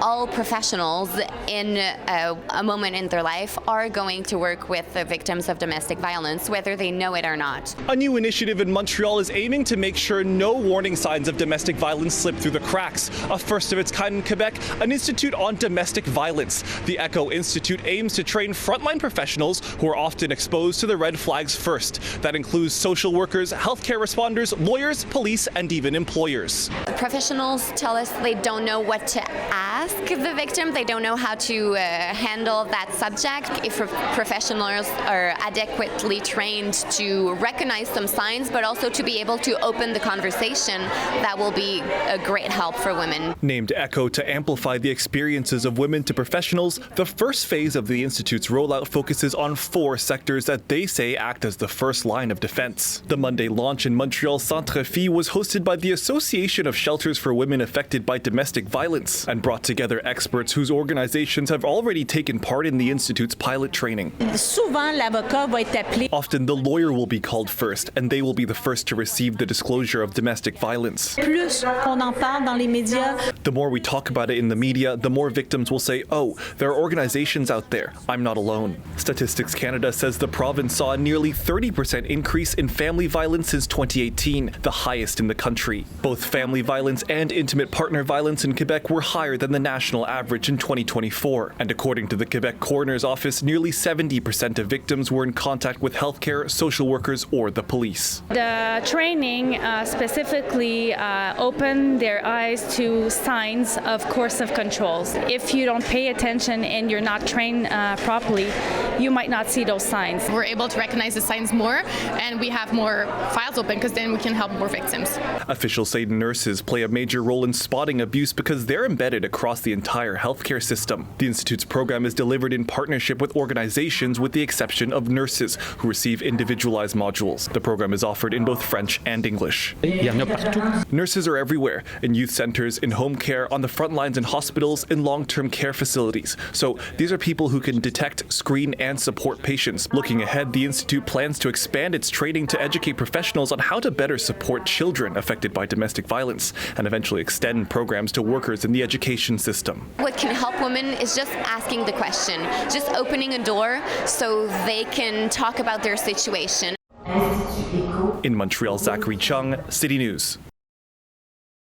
all professionals in a moment in their life are going to work with the victims of domestic violence, whether they know it or not. A new initiative in Montreal is aiming to make sure no warning signs of domestic violence slip through the cracks. A first of its kind in Quebec, an institute on domestic violence. The ECHO Institute aims to train frontline professionals who are often exposed to the red flags first. That includes social workers, healthcare responders, lawyers, police, and even employers. Professionals tell us they don't know what to ask the victim. They don't know how to handle that subject. If professionals are adequately trained to recognize some signs, but also to be able to open the conversation, that will be a great help for women. Named ECHO to amplify the experiences of women to professionals, the first phase of the Institute's rollout focuses on 4 sectors that they say act as the first line of defense. The Monday launch in Montreal's Centre Fille was hosted by the Association of Shelters for Women Affected by Domestic Violence and brought together experts whose organizations have already taken part in the Institute's pilot training. Often the lawyer will be called first, and they will be the first to receive the disclosure of domestic violence. The more we talk about it in the media, the more victims will say, oh, there are organizations out there. I'm not alone. Statistics Canada says the province saw a nearly 30% increase in family violence since 2018, the highest in the country. Both family violence and intimate partner violence in Quebec were higher than the national average in 2024. And according to the Quebec Coroner's Office, nearly 70% of victims were in contact with healthcare, social workers, or the police. The training specifically opened their eyes to signs of coercive controls. If you don't pay attention and you're not trained properly, you might not see those signs. We're able to recognize the signs more, and we have more files open because then we can help more victims. Officials say nurses play a major role in spotting abuse because they're embedded across the entire healthcare system. The Institute's program is delivered in partnership with organizations with the exception of nurses who receive individualized modules. The program is offered in both French and English. Nurses are everywhere, in youth centers, in home care, on the front lines in hospitals, in long-term care facilities. So these are people who can detect, screen, and support patients. Looking ahead, the Institute plans to expand its training to educate professionals on how to better support children affected by domestic violence and eventually extend programs to workers in the education system. What can help women is just asking the question, just opening a door so they can talk about their situation. In Montreal, Zachary Cheung, City News.